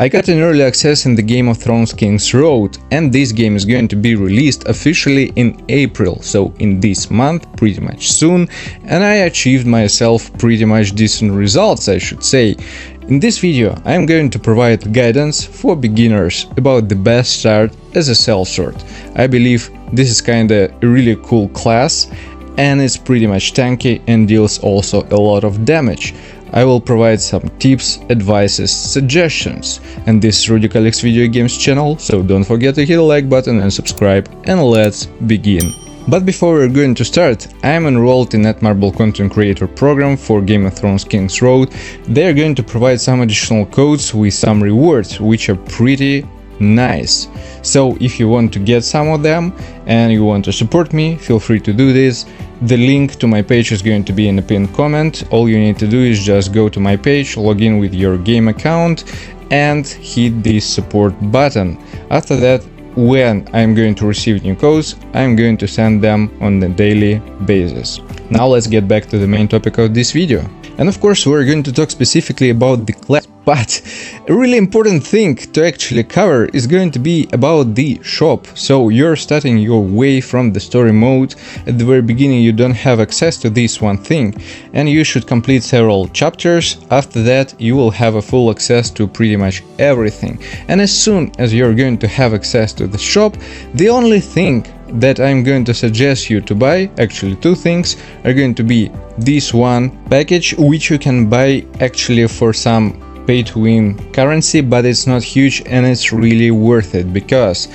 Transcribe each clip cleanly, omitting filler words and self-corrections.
I got an early access in the Game of Thrones Kingsroad, and this game is going to be released officially in April, so in this month, pretty much soon, and I achieved myself pretty much decent results, I should say. In this video, I am going to provide guidance for beginners about the best start as a Sellsword. I believe this is kinda a really cool class, and it's pretty much tanky and deals also a lot of damage. I will provide some tips, advices, suggestions, and this is Rudikalix Video Games channel, so don't forget to hit the like button and subscribe, and let's begin. But before we're going to start, I am enrolled in Netmarble Content Creator Program for Game of Thrones Kingsroad. They are going to provide some additional codes with some rewards, which are pretty nice. So if you want to get some of them and you want to support me, feel free to do this. The link to my page is going to be in the pinned comment. All you need to do is just go to my page, log in with your game account and hit the support button. After that, when I'm going to receive new codes, I'm going to send them on a daily basis. Now let's get back to the main topic of this video. And of course, we're going to talk specifically about the class, but a really important thing to actually cover is going to be about the shop. So you're starting your way from the story mode. At the very beginning, you don't have access to this one thing, and you should complete several chapters. After that, you will have a full access to pretty much everything. And as soon as you're going to have access to the shop, the only thing that I'm going to suggest you to buy, actually two things, are going to be this one package, which you can buy actually for some pay-to-win currency, but it's not huge and it's really worth it because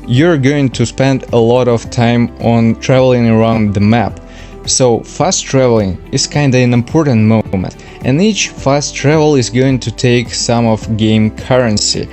you're going to spend a lot of time on traveling around the map. So fast traveling is kinda an important moment, and each fast travel is going to take some of game currency.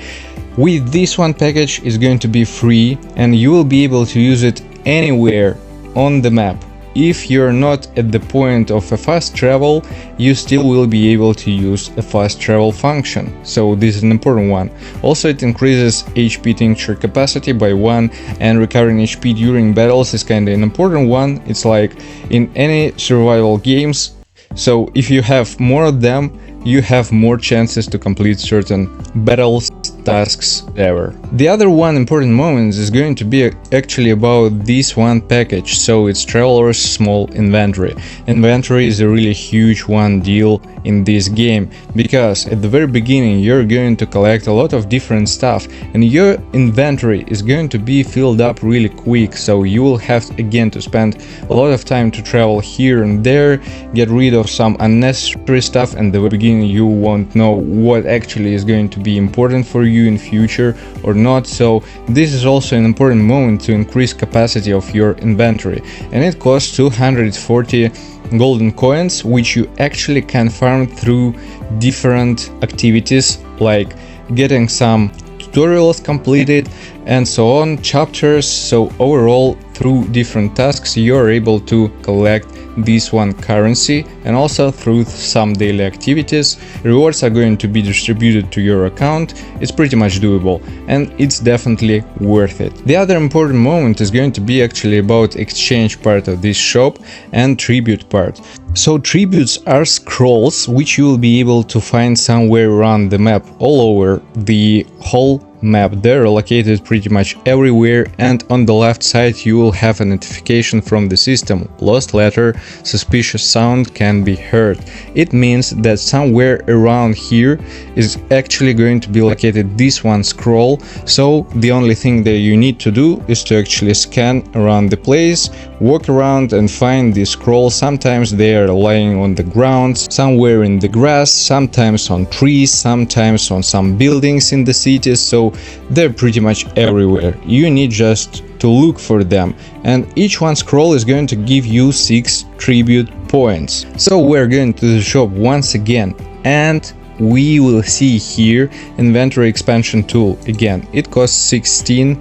With this one package is going to be free and you will be able to use it anywhere on the map. If you're not at the point of a fast travel, you still will be able to use a fast travel function. So this is an important one. Also, it increases HP tincture capacity by 1, and recovering HP during battles is kinda an important one. It's like in any survival games. So if you have more of them, you have more chances to complete certain battles, tasks, ever. The other one important moment is going to be actually about this one package, so it's Traveler's Small Inventory. Inventory is a really huge one deal in this game, because at the very beginning you're going to collect a lot of different stuff and your inventory is going to be filled up really quick, so you will have again to spend a lot of time to travel here and there, get rid of some unnecessary stuff, and at the beginning you won't know what actually is going to be important for you in future or not. So this is also an important moment to increase capacity of your inventory, and it costs 240 golden coins, which you actually can farm through different activities like getting some tutorials completed and so on, chapters. So overall, through different tasks you are able to collect this one currency, and also through some daily activities rewards are going to be distributed to your account. It's pretty much doable and it's definitely worth it. The other important moment is going to be actually about exchange part of this shop and tribute part. So tributes are scrolls which you will be able to find somewhere around the map, all over the whole map. They're located pretty much everywhere, and on the left side you will have a notification from the system: lost letter, suspicious sound can be heard. It means that somewhere around here is actually going to be located this one scroll. So the only thing that you need to do is to actually scan around the place, walk around and find the scroll. Sometimes they are lying on the ground, somewhere in the grass, sometimes on trees, sometimes on some buildings in the cities. So they're pretty much everywhere. You need just to look for them, and each one scroll is going to give you 6 tribute points. So we're going to the shop once again, and we will see here inventory expansion tool. Again, it costs 16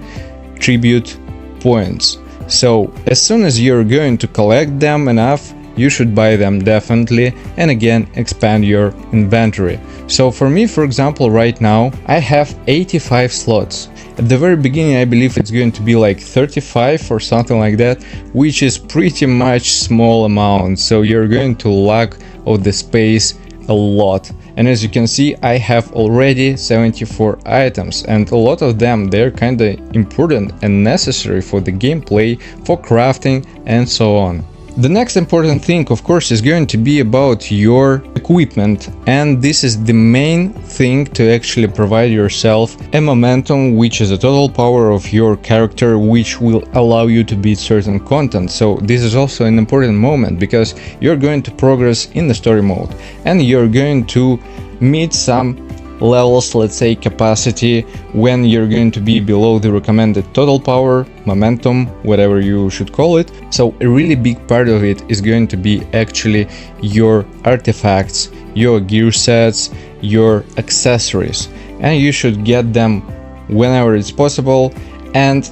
tribute points. So as soon as you're going to collect them enough, you should buy them definitely, and again expand your inventory. So for me, for example, right now I have 85 slots. At the very beginning I believe it's going to be like 35 or something like that, which is pretty much small amount, so you're going to lack of the space a lot. And as you can see, I have already 74 items, and a lot of them, they're kinda important and necessary for the gameplay, for crafting and so on. The next important thing, of course, is going to be about your equipment, and this is the main thing to actually provide yourself a momentum, which is a total power of your character, which will allow you to beat certain content. So this is also an important moment, because you're going to progress in the story mode, and you're going to meet some levels, let's say capacity, when you're going to be below the recommended total power, momentum, whatever you should call it. So a really big part of it is going to be actually your artifacts, your gear sets, your accessories, and you should get them whenever it's possible. And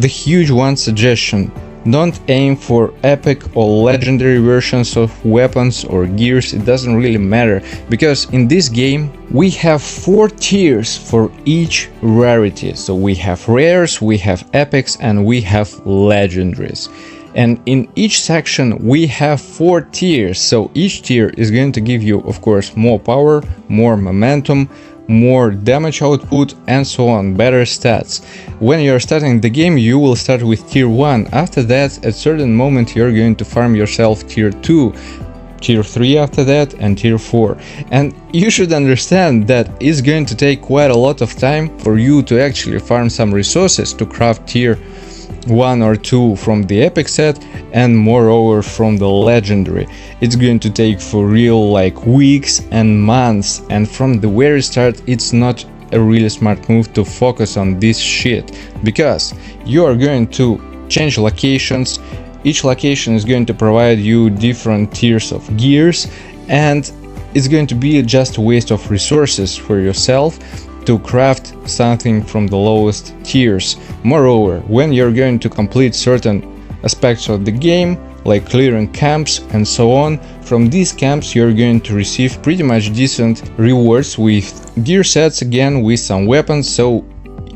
the huge one suggestion: don't aim for epic or legendary versions of weapons or gears, it doesn't really matter, because in this game we have 4 tiers for each rarity. So we have rares, we have epics, and we have legendaries. And in each section we have 4 tiers, so each tier is going to give you, of course, more power, more momentum, more damage output, and so on, better stats. When you're starting the game, you will start with tier 1. After that, at certain moment, you're going to farm yourself tier 2, tier 3 after that, and tier 4. And you should understand that it's going to take quite a lot of time for you to actually farm some resources to craft tier 1 or 2 from the epic set, and moreover from the legendary. It's going to take for real like weeks and months, and from the very start it's not a really smart move to focus on this shit, because you are going to change locations. Each location is going to provide you different tiers of gears, and it's going to be just a waste of resources for yourself to craft something from the lowest tiers. Moreover, when you're going to complete certain aspects of the game, like clearing camps and so on, from these camps you're going to receive pretty much decent rewards with gear sets, again with some weapons, so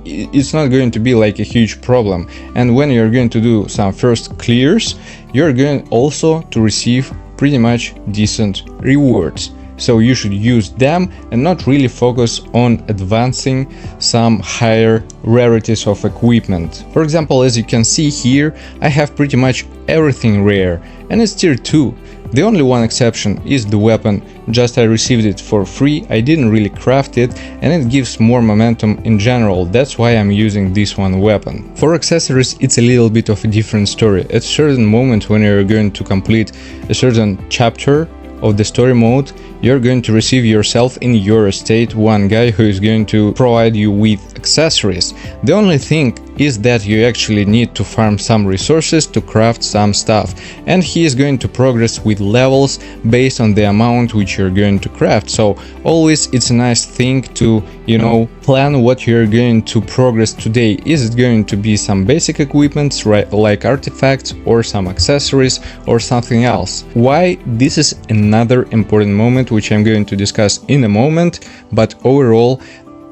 it's not going to be like a huge problem. And when you're going to do some first clears, you're going also to receive pretty much decent rewards. So you should use them and not really focus on advancing some higher rarities of equipment. For example, as you can see here, I have pretty much everything rare, and it's tier 2. The only one exception is the weapon, just I received it for free, I didn't really craft it, and it gives more momentum in general, that's why I'm using this one weapon. For accessories it's a little bit of a different story. At a certain moment when you're going to complete a certain chapter of the story mode, you're going to receive yourself in your estate one guy who is going to provide you with accessories. The only thing is that you actually need to farm some resources to craft some stuff, and he is going to progress with levels based on the amount which you're going to craft. So always it's a nice thing to, you know, plan what you're going to progress today. Is it going to be some basic equipments, right, like artifacts, or some accessories, or something else? Why? This is another important moment which I'm going to discuss in a moment, but overall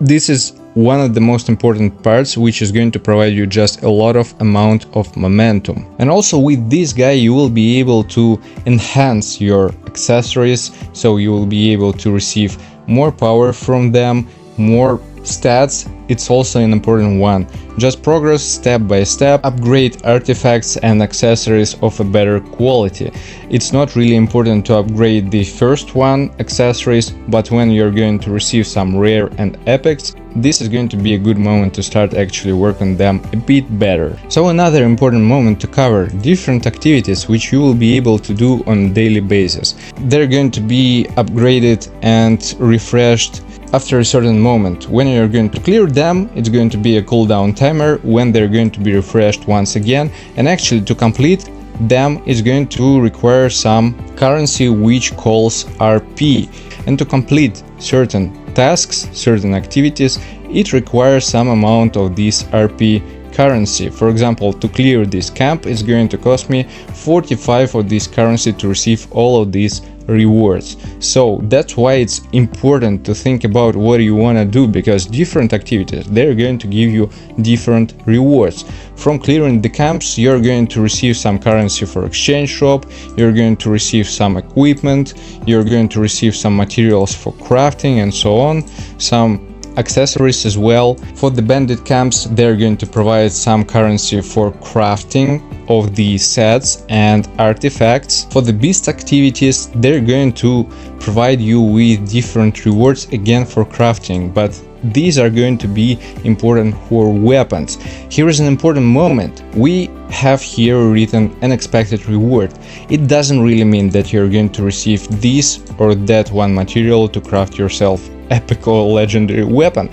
this is one of the most important parts, which is going to provide you just a lot of amount of momentum. And also with this guy you will be able to enhance your accessories, so you will be able to receive more power from them, more stats. It's also an important one. Just progress step by step, upgrade artifacts and accessories of a better quality. It's not really important to upgrade the first one, accessories, but when you're going to receive some rare and epics, this is going to be a good moment to start actually work on them a bit better. So another important moment to cover, different activities which you will be able to do on a daily basis. They're going to be upgraded and refreshed after a certain moment. When you're going to clear them, it's going to be a cooldown timer when they're going to be refreshed once again, and actually to complete them is going to require some currency which calls RP, and to complete certain tasks, certain activities, it requires some amount of this RP currency. For example, to clear this camp, it's going to cost me 45 of this currency to receive all of these rewards. So that's why it's important to think about what you want to do, because different activities, they're going to give you different rewards. From clearing the camps, you're going to receive some currency for exchange shop, you're going to receive some equipment, you're going to receive some materials for crafting and so on, some accessories as well. For the bandit camps, they're going to provide some currency for crafting of the sets and artifacts. For the beast activities, they're going to provide you with different rewards again for crafting, but these are going to be important for weapons. Here is an important moment. We have here written unexpected reward. It doesn't really mean that you're going to receive this or that one material to craft yourself epic or legendary weapon.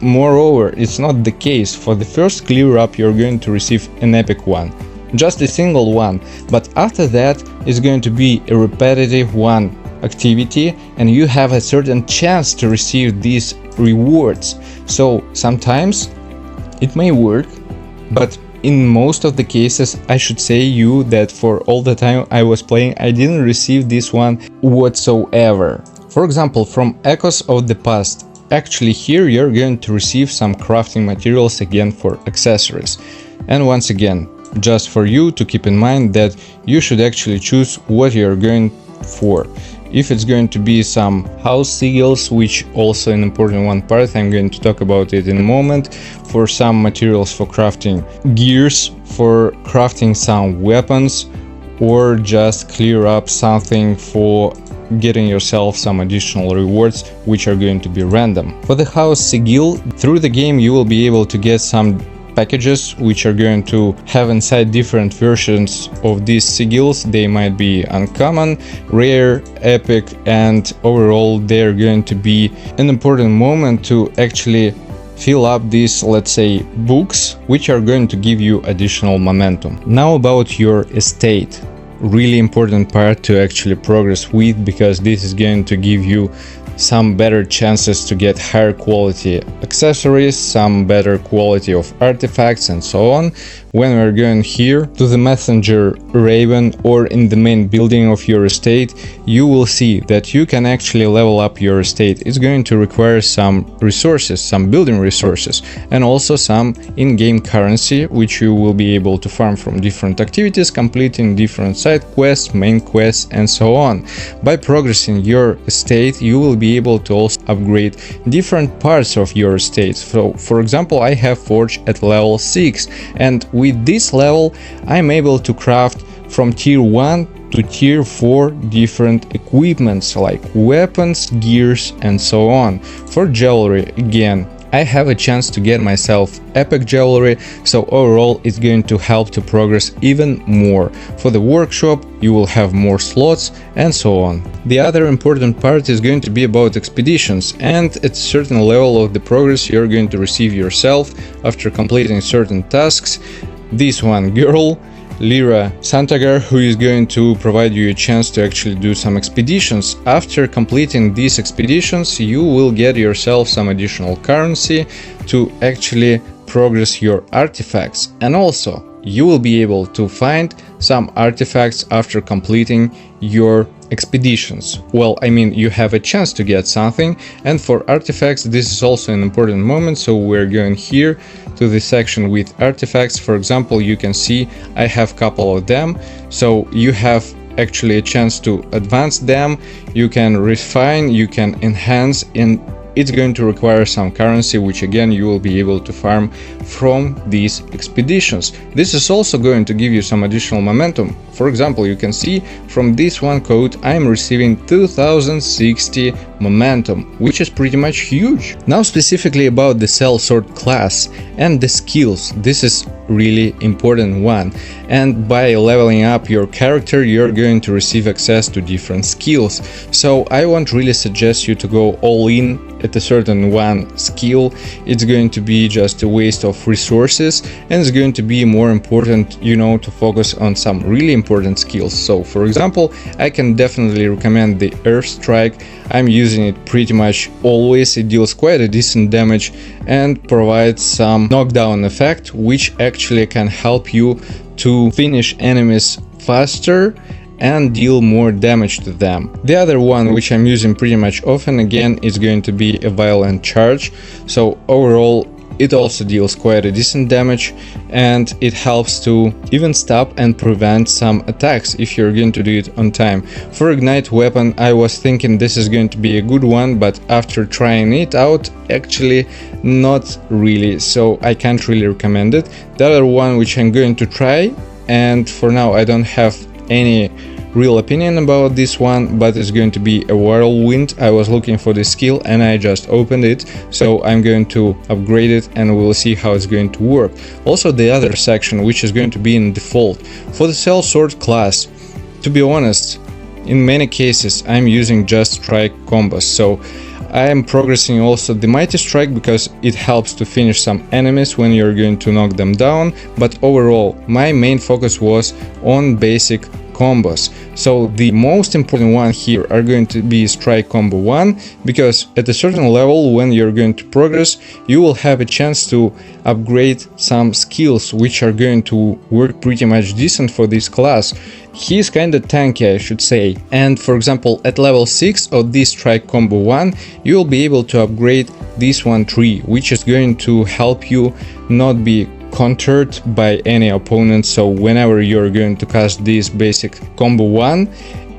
Moreover, it's not the case. For the first clear up, you're going to receive an epic one, just a single one, but after that is going to be a repetitive one activity, and you have a certain chance to receive these rewards. So sometimes it may work, but in most of the cases, I should say you that for all the time I was playing, I didn't receive this one whatsoever. For example, from Echoes of the Past, actually here you're going to receive some crafting materials again for accessories. And once again, just for you to keep in mind that you should actually choose what you're going for. If it's going to be some house sigils, which also an important one part, I'm going to talk about it in a moment, for some materials for crafting gears, for crafting some weapons, or just clear up something for getting yourself some additional rewards, which are going to be random. For the house sigil, through the game you will be able to get some packages which are going to have inside different versions of these sigils. They might be uncommon, rare, epic, and overall they're going to be an important moment to actually fill up these, let's say, books, which are going to give you additional momentum. Now about your estate. Really important part to actually progress with, because this is going to give you some better chances to get higher quality accessories, some better quality of artifacts and so on. When we're going here to the messenger raven or in the main building of your estate, you will see that you can actually level up your estate. It's going to require some resources, some building resources, and also some in-game currency, which you will be able to farm from different activities, completing different side quests, main quests, and so on. By progressing your estate, you will be able to also upgrade different parts of your estate. So, for example, I have Forge at level 6, and with this level, I'm able to craft from tier 1 to tier 4 different equipments like weapons, gears, and so on. For jewelry, again, I have a chance to get myself epic jewelry, so overall it's going to help to progress even more. For the workshop, you will have more slots and so on. The other important part is going to be about expeditions, and at a certain level of the progress you're going to receive yourself after completing certain tasks. This one girl, Lyra Santagar, who is going to provide you a chance to actually do some expeditions. After completing these expeditions, you will get yourself some additional currency to actually progress your artifacts, and also you will be able to find some artifacts after completing your expeditions. Well, I mean, you have a chance to get something, and for artifacts this is also an important moment, so we're going here to the section with artifacts. For example, you can see I have a couple of them, so you have actually a chance to advance them, you can refine, you can enhance, and it's going to require some currency, which again you will be able to farm from these expeditions. This is also going to give you some additional momentum. For example, you can see from this one code I'm receiving 2060 momentum, which is pretty much huge. Now specifically about the Sellsword class and the skills. This is really important one, and by leveling up your character you're going to receive access to different skills. So I won't really suggest you to go all in at a certain one skill. It's going to be just a waste of resources, and it's going to be more important, you know, to focus on some really important skills. So for example, I can definitely recommend the Earth Strike. I'm using it pretty much always. It deals quite a decent damage and provides some knockdown effect, which actually can help you to finish enemies faster and deal more damage to them. The other one, which I'm using pretty much often again, is going to be a violent charge. So overall it also deals quite a decent damage, and it helps to even stop and prevent some attacks if you're going to do it on time. For ignite weapon, I was thinking this is going to be a good one, but after trying it out, actually not really, so I can't really recommend it. The other one which I'm going to try, and for now I don't have any real opinion about this one, but it's going to be a whirlwind. I was looking for this skill and I just opened it, so I'm going to upgrade it and we'll see how it's going to work. Also the other section, which is going to be in default for the Sellsword class, to be honest, in many cases I'm using just strike combos, so I am progressing also the mighty strike because it helps to finish some enemies when you're going to knock them down, but overall my main focus was on basic combos. So the most important one here are going to be strike combo 1, because at a certain level when you're going to progress, you will have a chance to upgrade some skills which are going to work pretty much decent for this class. He's kinda tanky, I should say, and for example at level 6 of this strike combo 1 you will be able to upgrade this one tree, which is going to help you not be countered by any opponent. So whenever you're going to cast this basic combo 1,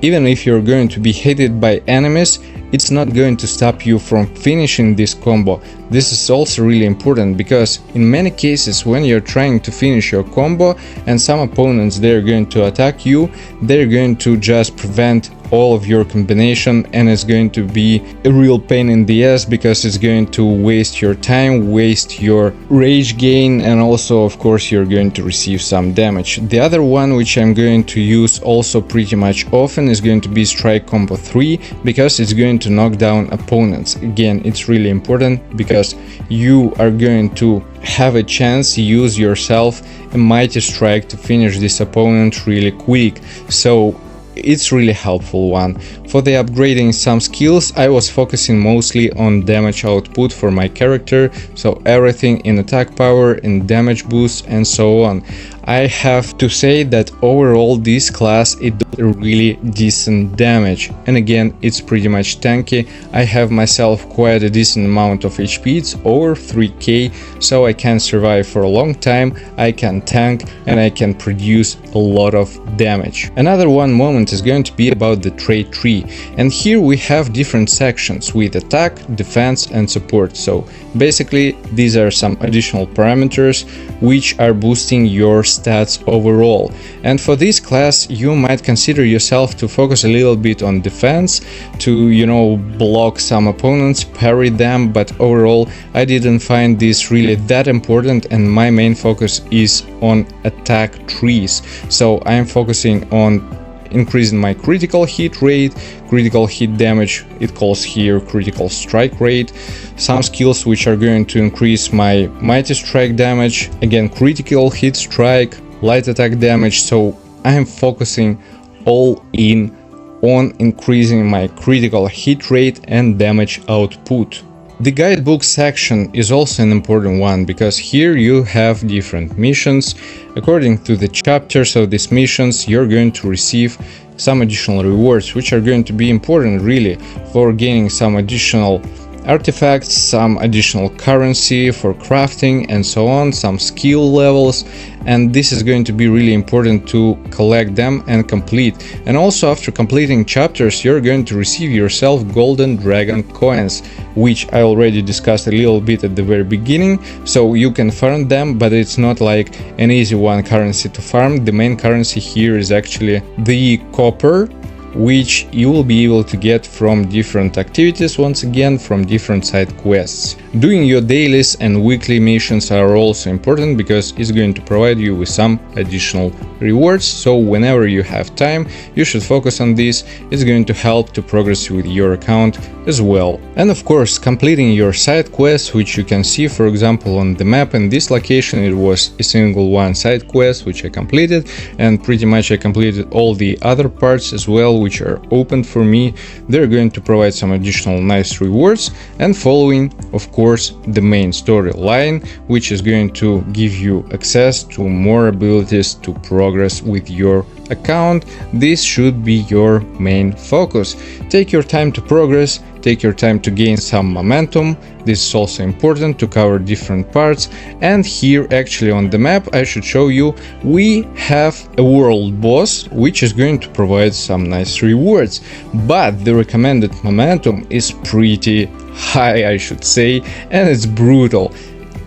even if you're going to be hit by enemies, it's not going to stop you from finishing this combo. This is also really important, because in many cases when you're trying to finish your combo and some opponents they're going to attack you, they're going to just prevent all of your combination, and it's going to be a real pain in the ass because it's going to waste your time, waste your rage gain, and also of course you're going to receive some damage. The other one which I'm going to use also pretty much often is going to be strike combo 3, because it's going to knock down opponents. Again, it's really important because you are going to have a chance to use yourself a mighty strike to finish this opponent really quick. So it's really helpful one. For the upgrading some skills, I was focusing mostly on damage output for my character, so everything in attack power, in damage boost and so on. I have to say that overall this class it does really decent damage, and again it's pretty much tanky. I have myself quite a decent amount of HP, it's over 3k, so I can survive for a long time, I can tank and I can produce a lot of damage. Another one moment is going to be about the trait tree, and here we have different sections with attack, defense and support. So basically these are some additional parameters which are boosting your stats overall, and for this class you might consider yourself to focus a little bit on defense to, you know, block some opponents, parry them, but overall I didn't find this really that important, and my main focus is on attack trees. So I am focusing on increasing my critical hit rate, critical hit damage, it calls here critical strike rate, some skills which are going to increase my mighty strike damage, again critical hit strike, light attack damage. So I am focusing all in on increasing my critical hit rate and damage output. The guidebook section is also an important one, because here you have different missions. According to the chapters of these missions, you're going to receive some additional rewards, which are going to be important really for gaining some additional artifacts, some additional currency for crafting and so on, some skill levels, and this is going to be really important to collect them and complete. And also after completing chapters you're going to receive yourself golden dragon coins, which I already discussed a little bit at the very beginning. So you can farm them, but it's not like an easy one currency to farm. The main currency here is actually the copper, which you will be able to get from different activities, once again from different side quests. Doing your dailies and weekly missions are also important, because it's going to provide you with some additional rewards, so whenever you have time you should focus on this. It's going to help to progress with your account as well. And of course completing your side quests, which you can see for example on the map. In this location it was a single one side quest which I completed, and pretty much I completed all the other parts as well which are open for me. They're going to provide some additional nice rewards, and following of course the main storyline, which is going to give you access to more abilities to progress with your account, this should be your main focus. Take your time to progress, take your time to gain some momentum. This is also important to cover different parts. And here actually on the map I should show you, we have a world boss which is going to provide some nice rewards, but the recommended momentum is pretty high, I should say, and it's brutal.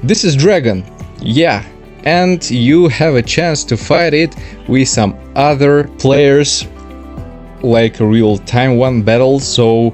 This is Dragon, yeah, and you have a chance to fight it with some other players, like a real-time one battle, so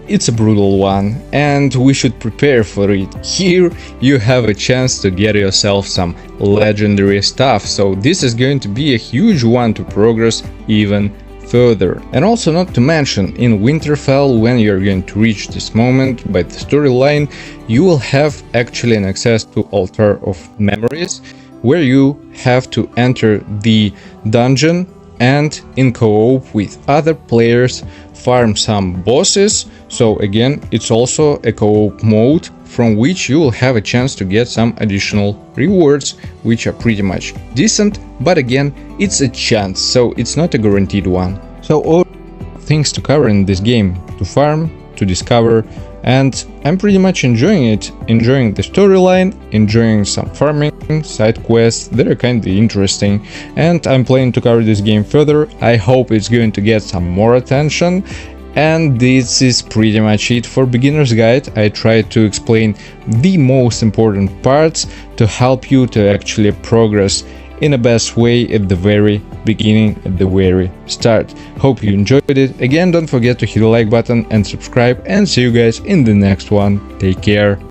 it's a brutal one, and we should prepare for it. Here you have a chance to get yourself some legendary stuff, so this is going to be a huge one to progress even further. And also not to mention, in Winterfell, when you're going to reach this moment by the storyline, you will have actually an access to Altar of Memories, where you have to enter the dungeon and in co-op with other players farm some bosses. So again, it's also a co-op mode from which you will have a chance to get some additional rewards, which are pretty much decent, but again, it's a chance, so it's not a guaranteed one. So all things to cover in this game, to farm, to discover, and I'm pretty much enjoying it, enjoying the storyline, enjoying some farming, side quests, they're kinda interesting, and I'm planning to cover this game further. I hope it's going to get some more attention. And this is pretty much it for Beginner's Guide. I tried to explain the most important parts to help you to actually progress in the best way at the very beginning, at the very start. Hope you enjoyed it. Again, don't forget to hit the like button and subscribe, and see you guys in the next one. Take care.